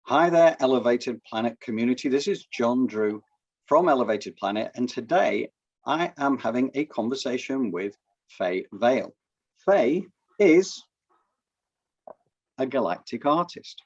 Hi there, Elevated Planet community. This is John Drew from Elevated Planet, and today I am having a conversation with Fay Vale. Fay is a galactic artist,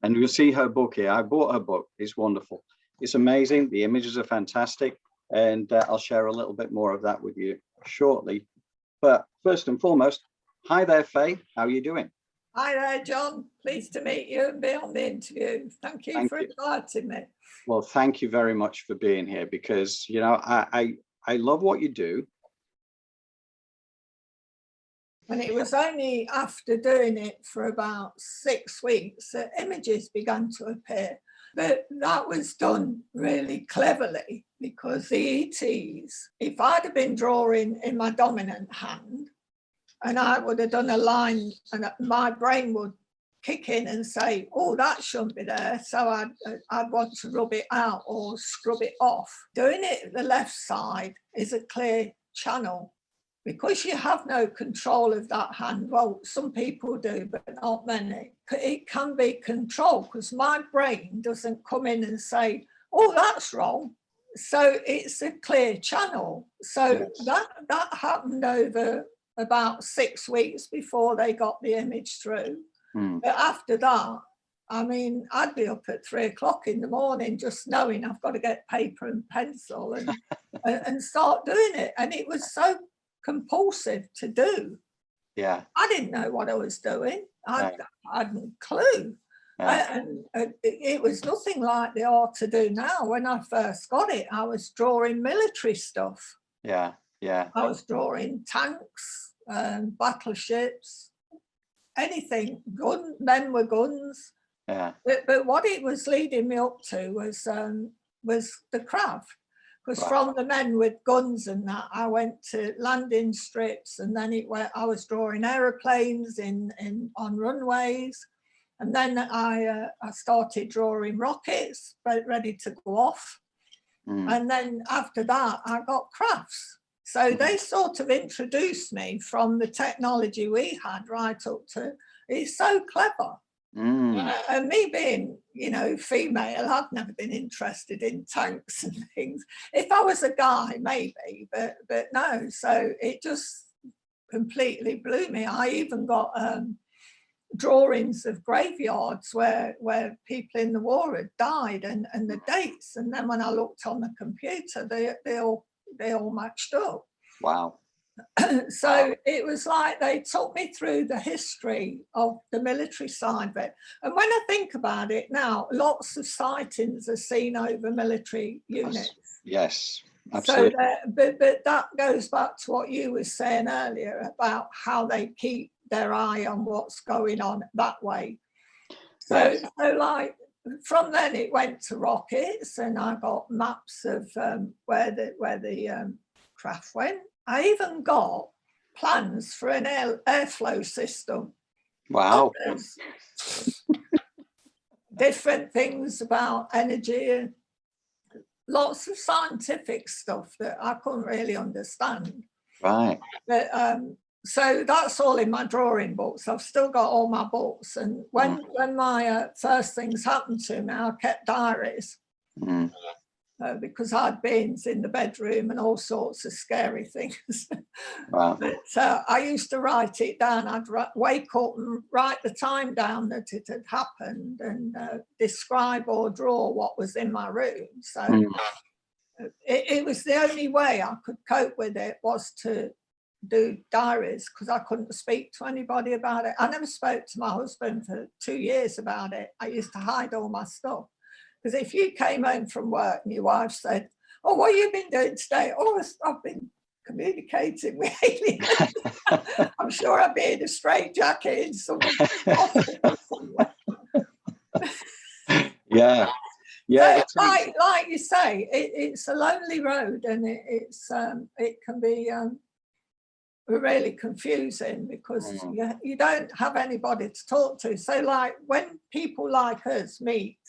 and you'll see her book here. I bought her book. It's wonderful. It's amazing. The images are fantastic, and I'll share a little bit more of that with you shortly. But first and foremost, hi there, Fay. How are you doing? Hi there, John. Pleased to meet you and be on the interview. Thank you for inviting me. Well, thank you very much for being here, because, you know, I love what you do. And it was only after doing it for about 6 weeks that images began to appear. But that was done really cleverly, because the ETs, if I'd have been drawing in my dominant hand, and I would have done a line, and my brain would kick in and say, oh, that shouldn't be there. So I'd want to rub it out or scrub it off. Doing it the left side is a clear channel. Because you have no control of that hand, well, some people do, but not many. It can be controlled, because my brain doesn't come in and say, oh, that's wrong. So it's a clear channel. So yes. that happened over about 6 weeks before they got the image through. But after that, I mean, I'd be up at 3 o'clock in the morning just knowing I've got to get paper and pencil and and start doing it. And it was so compulsive to do. Yeah, I didn't know what I was doing. I hadn't a clue. And it was nothing like they are to do now. When I first got it, I was drawing military stuff. Yeah. I was drawing tanks, battleships, anything. Men with guns. Yeah. But what it was leading me up to was the craft. Because from the men with guns and that, I went to landing strips, and then I was drawing aeroplanes on runways, and then I started drawing rockets ready to go off, and then after that I got crafts. So they sort of introduced me from the technology we had right up to, it's so clever. And me being, you know, female, I've never been interested in tanks and things. If I was a guy, maybe, but no. So it just completely blew me. I even got drawings of graveyards where people in the war had died, and the dates. And then when I looked on the computer, they all matched up. Wow. So it was like they took me through the history of the military side of it. And when I think about it now, lots of sightings are seen over military units. Yes, absolutely. So but that goes back to what you were saying earlier about how they keep their eye on what's going on that way. So like from then it went to rockets, and I got maps of where the craft went. I even got plans for an airflow system. Wow. Different things about energy, and lots of scientific stuff that I couldn't really understand. Right. But so that's all in my drawing books. I've still got all my books. And when my first things happened to me, I kept diaries. Because I had bins in the bedroom and all sorts of scary things. Wow. But I used to write it down. I'd wake up and write the time down that it had happened, and describe or draw what was in my room. So it was the only way I could cope with it, was to do diaries, because I couldn't speak to anybody about it. I never spoke to my husband for 2 years about it. I used to hide all my stuff. Because if you came home from work and your wife said, oh, what have you been doing today? Oh, I've been communicating with aliens. I'm sure I'd be in a straitjacket in some hospital somewhere. Yeah. So, like you say, it's a lonely road, and it can be really confusing, because you don't have anybody to talk to. So like when people like us meet,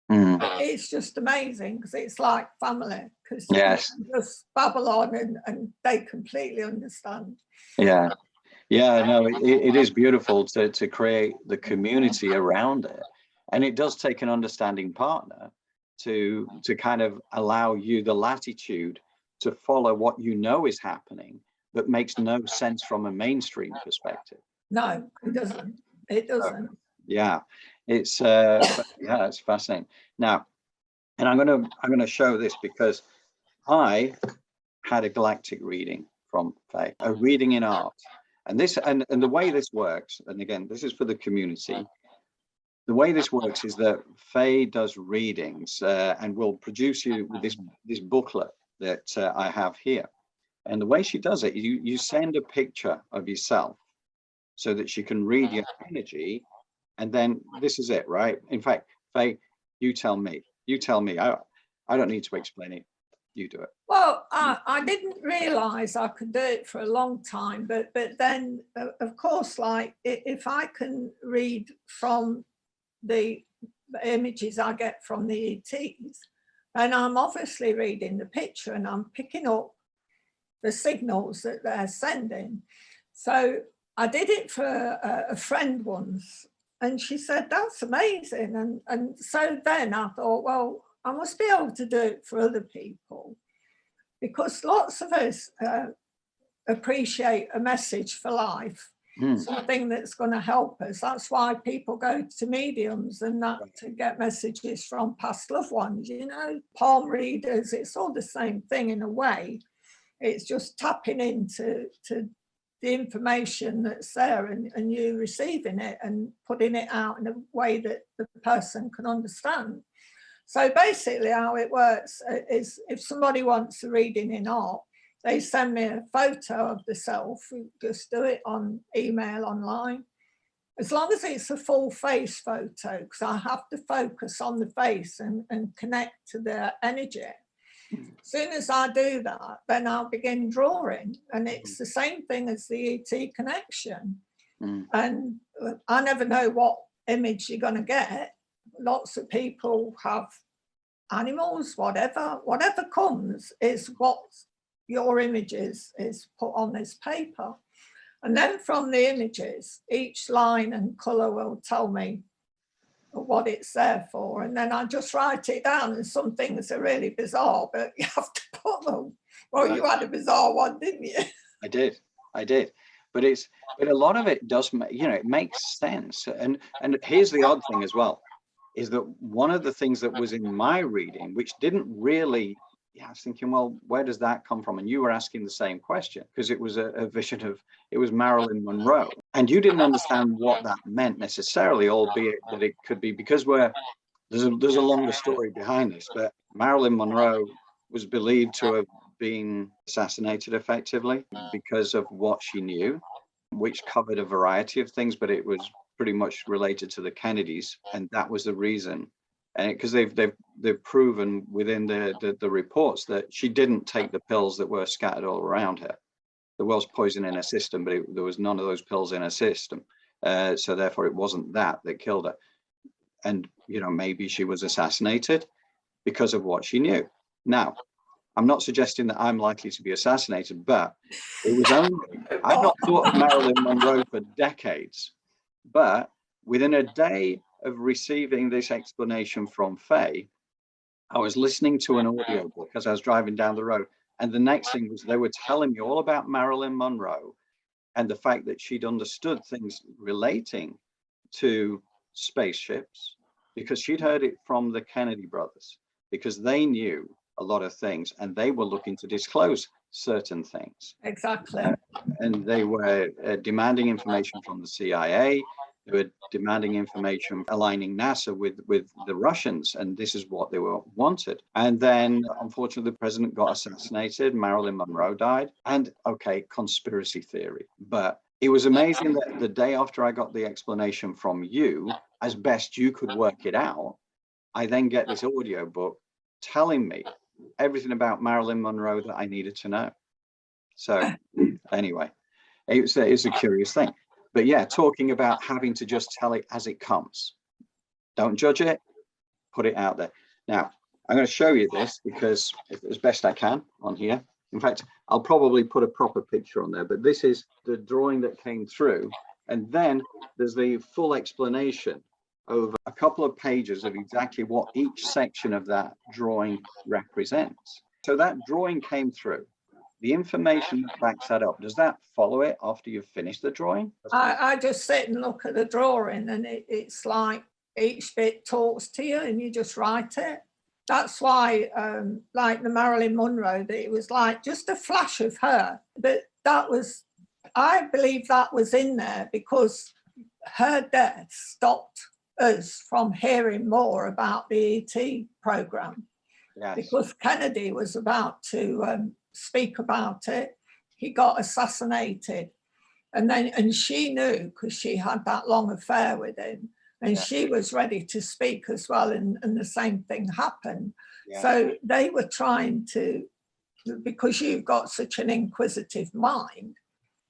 it's just amazing, because it's like family, because you can just babble on and they completely understand. Yeah, no, it is beautiful to create the community around it. And it does take an understanding partner to kind of allow you the latitude to follow what you know is happening, but makes no sense from a mainstream perspective. No, it doesn't. It doesn't. Yeah, it's yeah, it's fascinating. Now, and I'm gonna show this because I had a galactic reading from Fay, a reading in art. And this and the way this works, and again, this is for the community. The way this works is that Fay does readings and will produce you with this booklet that I have here. And the way she does it, you send a picture of yourself so that she can read your energy. And then this is it, right? In fact, Fay, you tell me. I don't need to explain it. You do it. Well, I didn't realize I could do it for a long time, but then of course, like if I can read from the images I get from the ETs, and I'm obviously reading the picture and I'm picking up the signals that they're sending. So I did it for a friend once, and she said, that's amazing. And so then I thought, well, I must be able to do it for other people, because lots of us appreciate a message for life. Something that's going to help us. That's why people go to mediums and that to get messages from past loved ones, you know, palm readers, it's all the same thing in a way. It's just tapping into the information that's there and you receiving it and putting it out in a way that the person can understand. So basically how it works is if somebody wants a reading in art, they send me a photo of the self, just do it on email online. As long as it's a full face photo, because I have to focus on the face and connect to the energy. As soon as I do that, then I'll begin drawing. And it's the same thing as the ET connection. And I never know what image you're going to get. Lots of people have animals, whatever comes is what your images is put on this paper. And then from the images, each line and colour will tell me what it's there for. And then I just write it down, and some things are really bizarre, but you have to put them. Well, you had a bizarre one, didn't you? I did. But a lot of it does, you know, it makes sense. And here's the odd thing as well, is that one of the things that was in my reading, which didn't really, I was thinking, well, where does that come from? And you were asking the same question, because it was a vision of, it was Marilyn Monroe. And you didn't understand what that meant necessarily, albeit that it could be, because there's a longer story behind this, but Marilyn Monroe was believed to have been assassinated effectively because of what she knew, which covered a variety of things, but it was pretty much related to the Kennedys. And that was the reason. And because they've proven within the reports that she didn't take the pills that were scattered all around her. There was poison in her system, but there was none of those pills in her system. So therefore, it wasn't that killed her. And, you know, maybe she was assassinated because of what she knew. Now, I'm not suggesting that I'm likely to be assassinated, but it was only, I've not thought of Marilyn Monroe for decades, but within a day of receiving this explanation from Fay, I was listening to an audiobook as I was driving down the road. And the next thing was they were telling me all about Marilyn Monroe and the fact that she'd understood things relating to spaceships, because she'd heard it from the Kennedy brothers, because they knew a lot of things and they were looking to disclose certain things. Exactly. And they were demanding information from the CIA. They were demanding information, aligning NASA with the Russians, and this is what they were wanted. And then, unfortunately, the president got assassinated. Marilyn Monroe died. And okay, conspiracy theory. But it was amazing that the day after I got the explanation from you, as best you could work it out, I then get this audio book telling me everything about Marilyn Monroe that I needed to know. So anyway, it's a curious thing. But yeah, talking about having to just tell it as it comes. Don't judge it, put it out there. Now, I'm going to show you this because as best I can on here. In fact, I'll probably put a proper picture on there, but this is the drawing that came through. And then there's the full explanation over a couple of pages of exactly what each section of that drawing represents. So that drawing came through. The information that backs that up, does that follow it after you've finished the drawing? I just sit and look at the drawing, and it's like each bit talks to you and you just write it. That's why, like the Marilyn Monroe, that it was like just a flash of her. But that was, I believe that was in there because her death stopped us from hearing more about the ET program. Yes. Because Kennedy was about to speak about it. He got assassinated. And she knew, because she had that long affair with him, and Yeah. she was ready to speak as well, and the same thing happened. Yeah. So they were trying to, because you've got such an inquisitive mind,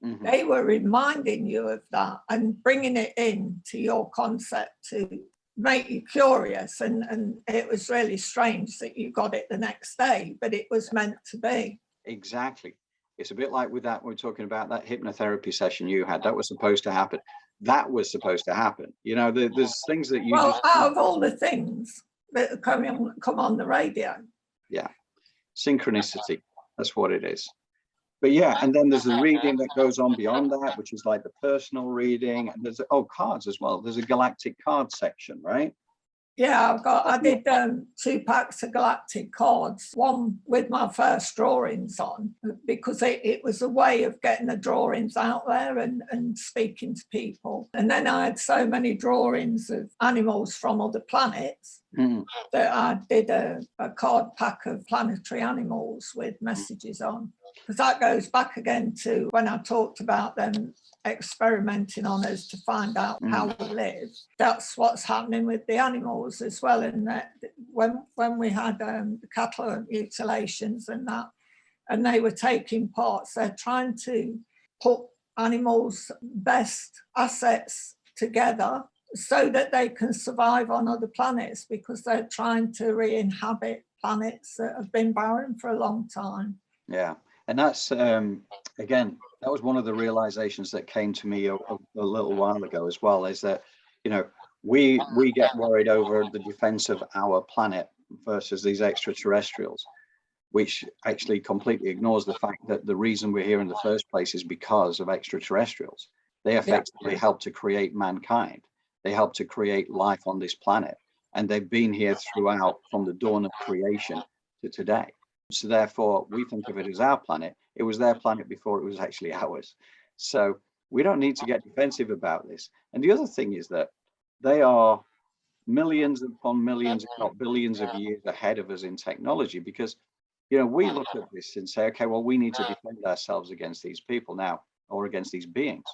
Mhm. they were reminding you of that and bringing it into your concept to make you curious. And it was really strange that you got it the next day, but it was meant to be. Exactly. It's a bit like with that, we're talking about that hypnotherapy session you had. That was supposed to happen. That was supposed to happen. You know, there's things that you Well, just... out of all the things that come on the radio. Yeah. Synchronicity. That's what it is. But yeah, and then there's the reading that goes on beyond that, which is like the personal reading. And there's, cards as well. There's a galactic card section, right? Yeah, I did 2 packs of Galactic cards, one with my first drawings on, because it was a way of getting the drawings out there and speaking to people. And then I had so many drawings of animals from other planets that I did a card pack of planetary animals with messages on. Because that goes back again to when I talked about them experimenting on us to find out how we live. That's what's happening with the animals as well. And that when we had the cattle mutilations and that, and they were taking parts, they're trying to put animals' best assets together so that they can survive on other planets, because they're trying to re-inhabit planets that have been barren for a long time. Yeah. And that's, again, that was one of the realizations that came to me a little while ago as well, is that, you know, we get worried over the defense of our planet versus these extraterrestrials, which actually completely ignores the fact that the reason we're here in the first place is because of extraterrestrials. They effectively help to create mankind. They help to create life on this planet. And they've been here throughout, from the dawn of creation to today. So therefore, we think of it as our planet. It was their planet before it was actually ours. So we don't need to get defensive about this. And the other thing is that they are millions upon millions, if not billions of years ahead of us in technology, because, you know, we look at this and say, okay, well, we need to defend ourselves against these people now, or against these beings.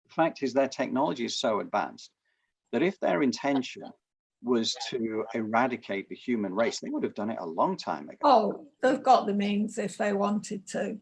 The fact is, their technology is so advanced that if their intention was to eradicate the human race, they would have done it a long time ago. Oh, they've got the means if they wanted to.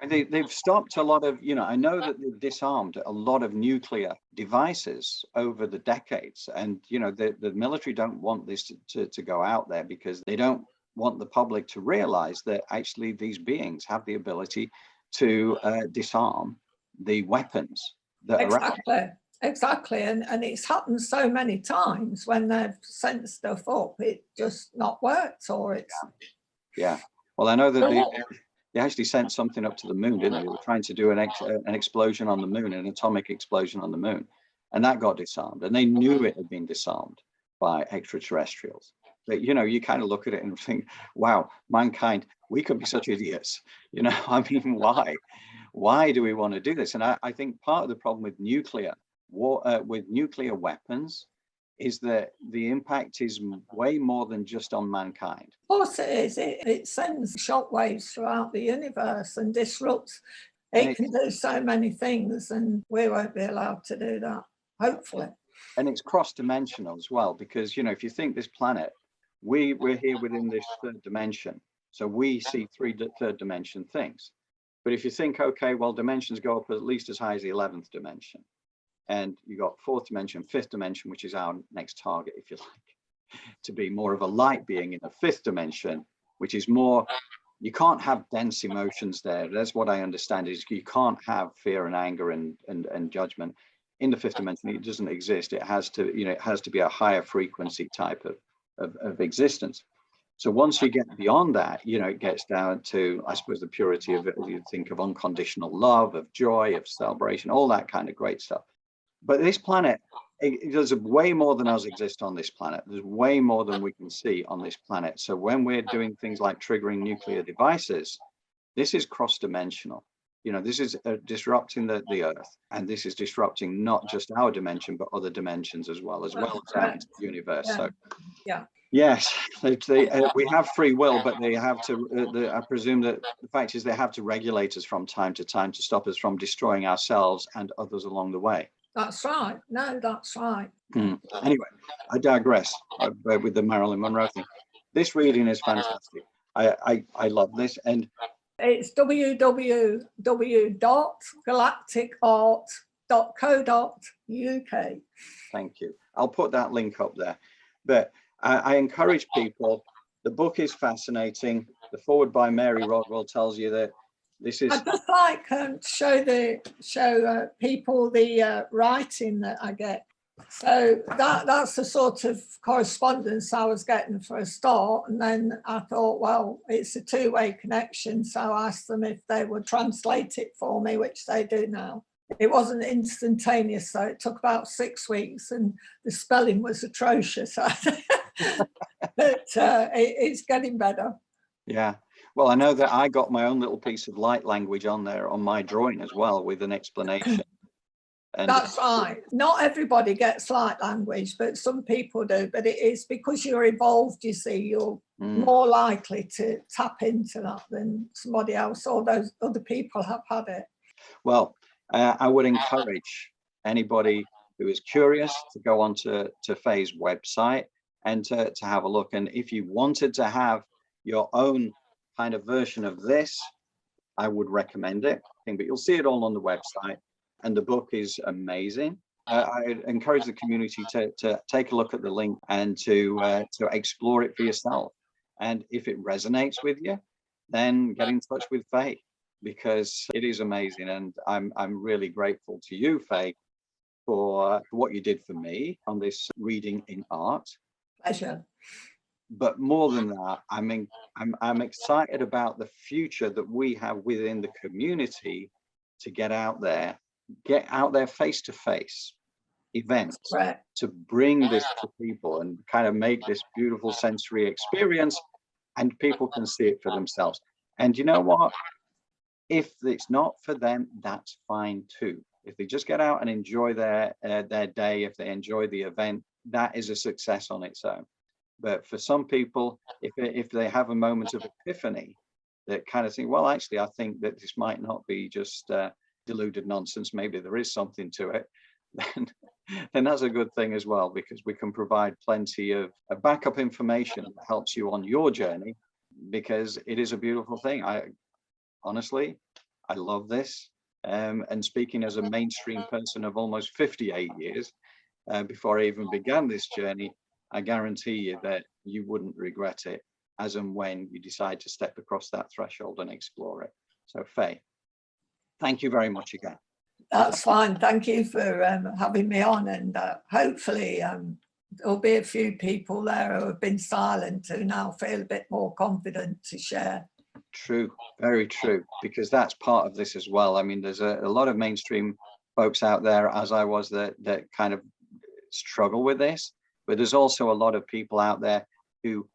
And they've stopped a lot of, you know, I know that they've disarmed a lot of nuclear devices over the decades. And, you know, the military don't want this to go out there, because they don't want the public to realize that actually these beings have the ability to disarm the weapons that are out there. Exactly. And it's happened so many times when they've sent stuff up, it just not worked, or it's... Yeah. Well, I know that they actually sent something up to the moon, didn't they? They were trying to do an explosion on the moon, an atomic explosion on the moon. And that got disarmed. And they knew it had been disarmed by extraterrestrials. But, you know, you kind of look at it and think, wow, mankind, we could be such idiots. You know, I mean, why? Why do we want to do this? And I think part of the problem with nuclear weapons is that the impact is way more than just on mankind. Of course it is. It sends shockwaves throughout the universe and disrupts. It can do so many things, and we won't be allowed to do that, hopefully. And it's cross-dimensional as well, because, you know, if you think this planet, we're here within this third dimension. So we see third dimension things. But if you think, okay, well, dimensions go up at least as high as the 11th dimension. And you got fourth dimension, fifth dimension, which is our next target, if you like, to be more of a light being in the fifth dimension, which is more, you can't have dense emotions there. That's what I understand, is you can't have fear and anger and judgment. in the fifth dimension, it doesn't exist. It has to, it has to be a higher frequency type of existence. So once you get beyond that, it gets down to, I suppose, the purity of it. You think of unconditional love, of joy, of celebration, all that kind of great stuff. But this planet, there's way more than us exist on this planet. There's way more than we can see on this planet. So when we're doing things like triggering nuclear devices, this is cross-dimensional. This is disrupting the Earth, and this is disrupting not just our dimension, but other dimensions as well as out into the universe. Yeah. So, yeah. Yes, we have free will, but they have to, I presume that the fact is they have to regulate us from time to time to stop us from destroying ourselves and others along the way. That's right. No, that's right. Anyway, I digress with the Marilyn Monroe thing. This reading is fantastic. I love this. And it's www.galacticart.co.uk. Thank you. I'll put that link up there. But I encourage people, the book is fascinating. The foreword by Mary Rodwell tells you that this is... I'd just like to show people the writing that I get. So that's the sort of correspondence I was getting for a start. And then I thought, well, it's a two-way connection. So I asked them if they would translate it for me, which they do now. It wasn't instantaneous, so it took about 6 weeks, and the spelling was atrocious. But it's getting better. Yeah. Well, I know that I got my own little piece of light language on there on my drawing as well, with an explanation. And that's right. Not everybody gets light language, but some people do. But it is because you're evolved, you see, you're more likely to tap into that than somebody else, or those other people have had it. Well, I would encourage anybody who is curious to go onto Fay's website and to have a look. And if you wanted to have your own kind of version of this, I would recommend it. But you'll see it all on the website. And the book is amazing. I encourage the community to take a look at the link and to explore it for yourself. And if it resonates with you, then get in touch with Fay, because it is amazing. And I'm really grateful to you, Fay, for what you did for me on this reading in art. Pleasure. But more than that, I'm excited about the future that we have within the community to get out there face-to-face events to bring this to people and kind of make this beautiful sensory experience, and people can see it for themselves. And you know what? If it's not for them, that's fine too. If they just get out and enjoy their day, if they enjoy the event, that is a success on its own. But for some people, if they have a moment of epiphany, that kind of think, well, actually, I think that this might not be just deluded nonsense, maybe there is something to it, then that's a good thing as well, because we can provide plenty of backup information that helps you on your journey, because it is a beautiful thing. Honestly, I love this. And speaking as a mainstream person of almost 58 years, before I even began this journey, I guarantee you that you wouldn't regret it as and when you decide to step across that threshold and explore it. So, Fay, thank you very much again. That's fine. Thank you for having me on, and hopefully there'll be a few people there who have been silent who now feel a bit more confident to share. True, very true, because that's part of this as well. I mean, there's a lot of mainstream folks out there, as I was, that kind of struggle with this, but there's also a lot of people out there who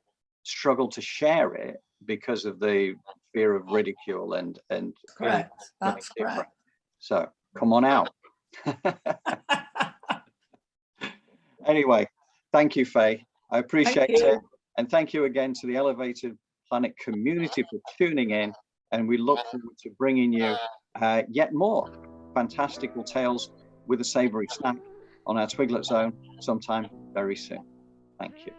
struggle to share it because of the fear of ridicule and correct. That's correct. So come on out. Anyway, thank you, Fay. I appreciate it. And thank you again to the Elevated Planet community for tuning in. And we look forward to bringing you yet more fantastical tales with a savory snack on our Twiglet Zone sometime very soon. Thank you.